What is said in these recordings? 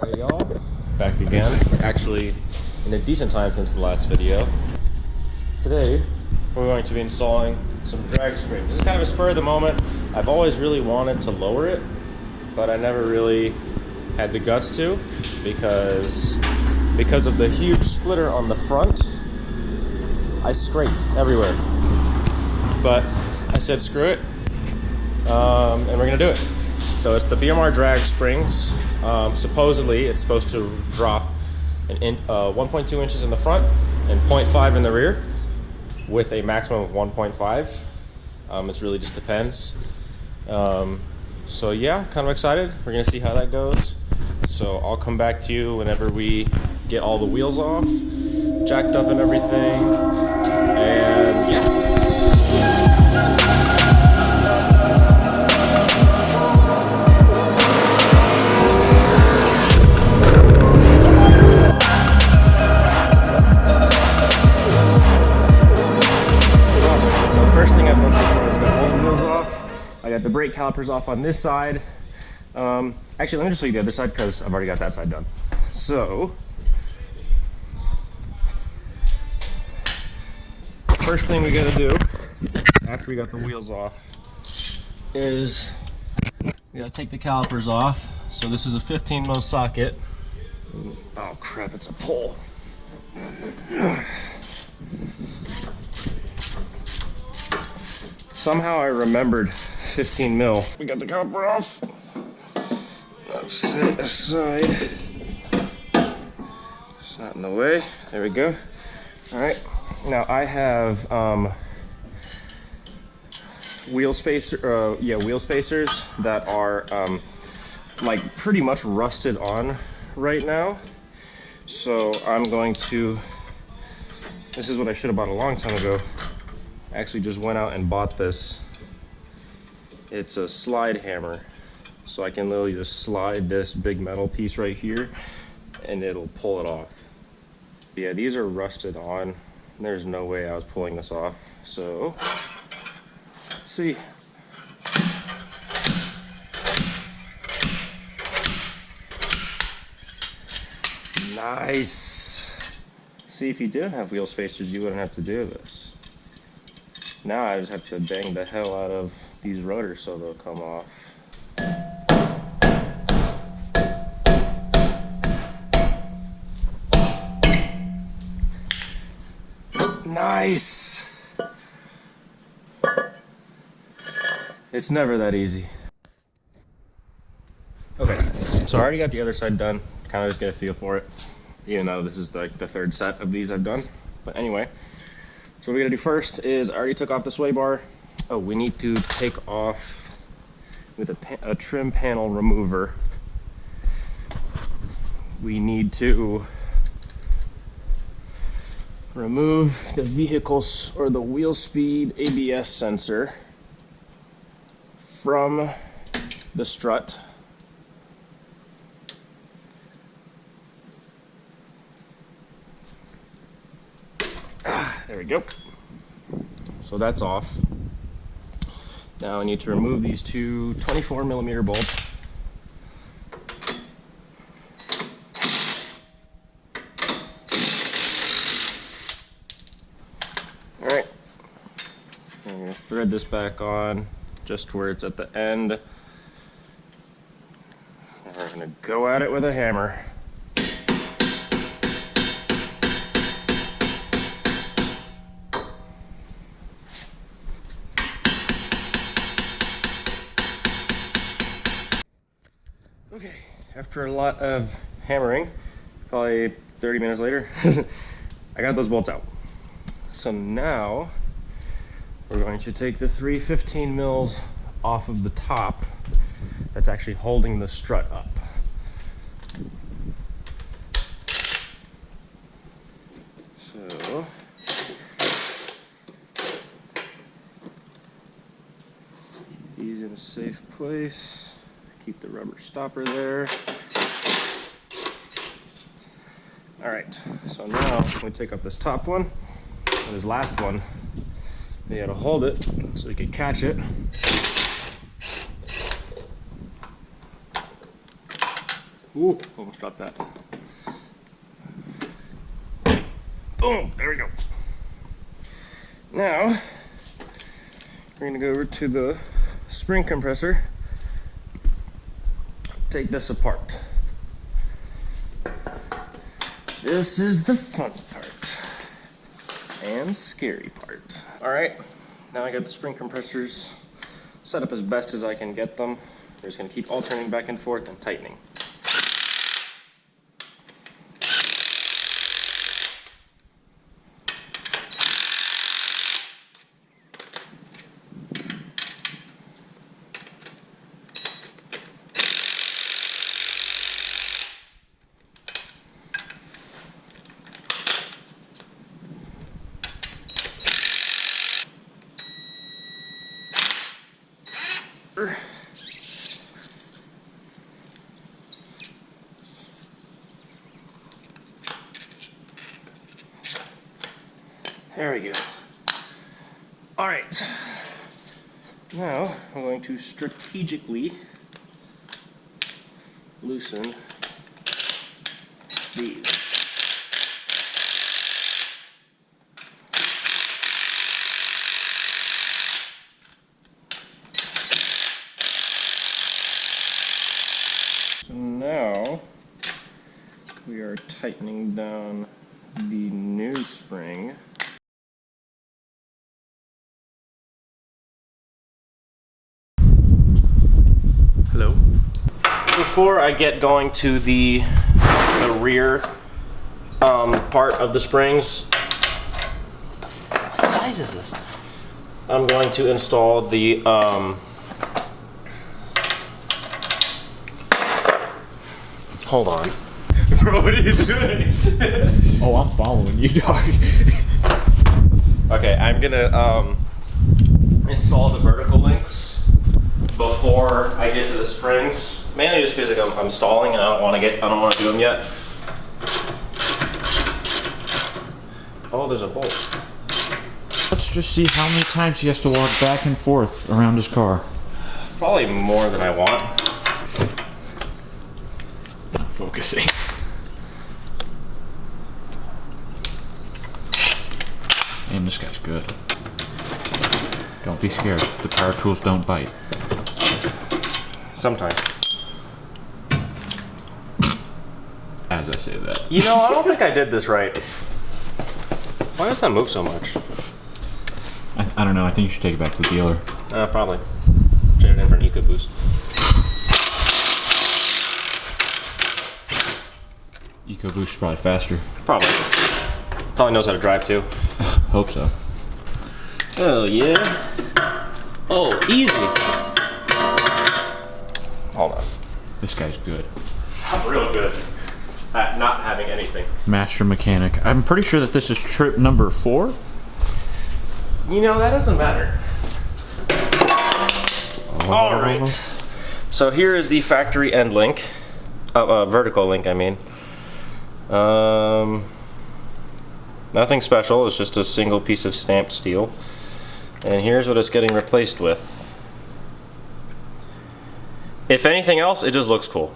Alright y'all, back again, actually in a decent time since the last video. Today we're going to be installing some drag springs. This is kind of a spur of the moment. I've always really wanted to lower it, but I never really had the guts to because of the huge splitter on the front. I scrape everywhere, but I said screw it, and we're gonna do it. So it's the BMR Drag Springs. Supposedly it's supposed to drop 1.2 inches in the front and 0.5 in the rear with a maximum of 1.5. It really just depends. So yeah, kind of excited. We're gonna see how that goes. So I'll come back to you whenever we get all the wheels off, jacked up and everything, and yeah. I got the brake calipers off on this side. Actually, let me just show you the other side because I've already got that side done. So, first thing we gotta do after we got the wheels off is we gotta take the calipers off. So this is a 15 mil socket. Oh crap, it's a pole. Somehow I remembered 15 mil. We got the caliper off. Let's set it aside. It's not in the way. There we go. All right. Now I have wheel spacers that are like pretty much rusted on right now. So I'm going to. This is what I should have bought a long time ago. I actually just went out and bought this. It's a slide hammer, so I can literally just slide this big metal piece right here and it'll pull it off. Yeah, these are rusted on. There's no way I was pulling this off. So let's see. Nice. See, if you didn't have wheel spacers, you wouldn't have to do this. Now I just have to bang the hell out of these rotors so they'll come off. Nice! It's never that easy. Okay, so I already got the other side done. Kind of just get a feel for it, even though this is like the third set of these I've done. But anyway. So what we gotta do first is I already took off the sway bar. Oh, we need to take off with a trim panel remover. We need to remove the vehicle's or the wheel speed ABS sensor from the strut. There we go. So that's off. Now I need to remove these two 24 millimeter bolts. All right. I'm going to thread this back on just where it's at the end. And we're going to go at it with a hammer. Okay, after a lot of hammering, probably 30 minutes later, I got those bolts out. So now we're going to take the 3 15 mils off of the top that's actually holding the strut up. So keep these in a safe place. Keep the rubber stopper there. All right, so now we take off this top one and this last one. You gotta hold it so you can catch it. Ooh, almost dropped that. Boom, there we go. Now, we're gonna go over to the spring compressor, take this apart. This is the fun part and scary part. All right, now I got the spring compressors set up as best as I can get them. I'm just gonna keep alternating back and forth and tightening. There we go. All right. Now I'm going to strategically loosen these. So now we are tightening down the new spring. Hello. Before I get going to the rear part of the springs, what size is this? I'm going to install the hold on. Bro, what are you doing? Oh, I'm following you, dog. Okay, I'm gonna install the vertical links before I get to the springs. Mainly just because I'm stalling and I don't want to do them yet. Oh, there's a bolt. Let's just see how many times he has to walk back and forth around his car. Probably more than I want. Not focusing. And this guy's good. Don't be scared. The power tools don't bite. Sometimes. As I say that. You know, I don't think I did this right. Why does that move so much? I don't know. I think you should take it back to the dealer. Probably. Trade it in for an EcoBoost. EcoBoost is probably faster. Probably. Probably knows how to drive too. Hope so. Oh yeah. Oh, easy. Hold on. This guy's good. I'm real good at not having anything. Master mechanic. I'm pretty sure that this is trip number 4. You know, that doesn't matter. All right. So here is the factory end link. Vertical link, I mean. Nothing special. It's just a single piece of stamped steel. And here's what it's getting replaced with. If anything else, it just looks cool.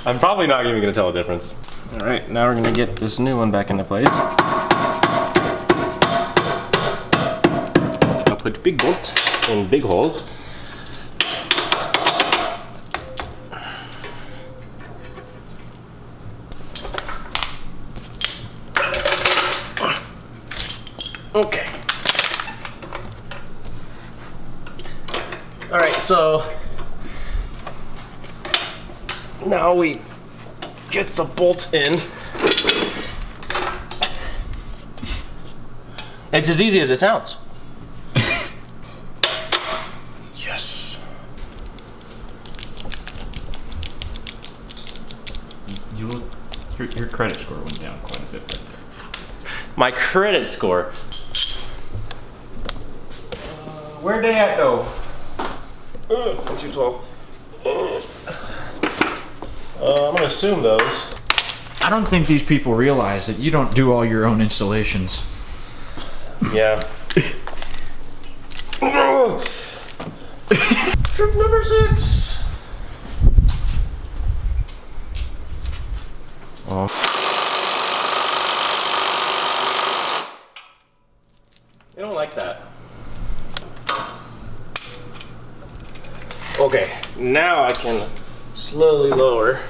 I'm probably not even going to tell a difference. All right, now we're going to get this new one back into place. I'll put big bolt in big hole. Okay. All right, so now we get the bolt in. It's as easy as it sounds. Yes. Your credit score went down quite a bit right there. My credit score. Where'd they at though? 212. I'm gonna assume those. I don't think these people realize that you don't do all your own installations. Yeah. Trip number 6. What? Oh. You don't like that. Okay, now I can slowly lower.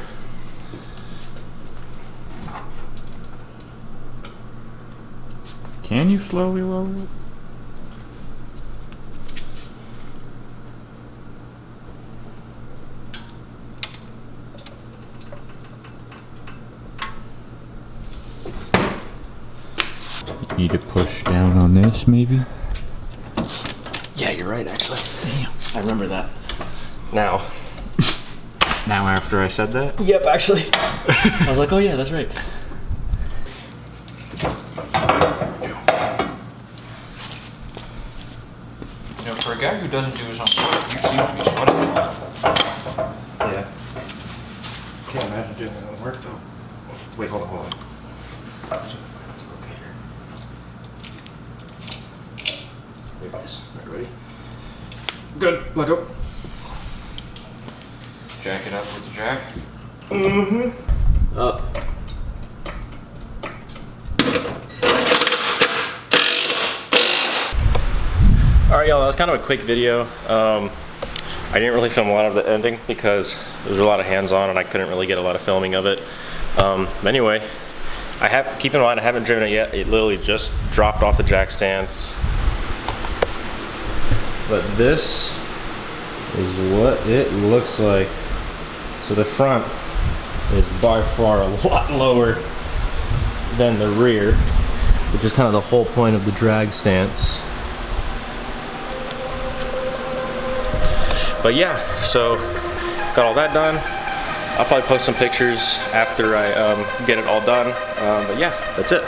Can you slowly lower it? You need to push down on this, maybe? Yeah, you're right, actually. Damn. I remember that. Now. Now after I said that? Yep, actually. I was like, oh yeah, that's right. You know, for a guy who doesn't do his own work, you seem to be sweating. Yeah. Can't imagine doing my own work though. Wait, hold on. Okay here. Wait, guys. Are you ready? Good. Let go. Jack it up with the jack. Mm-hmm. Up. Alright y'all, that was kind of a quick video. I didn't really film a lot of the ending because there was a lot of hands-on and I couldn't really get a lot of filming of it. But anyway, keep in mind I haven't driven it yet. It literally just dropped off the jack stands. But this is what it looks like. So the front is by far a lot lower than the rear, which is kind of the whole point of the drag stance. But yeah, so got all that done. I'll probably post some pictures after I get it all done. But yeah, that's it.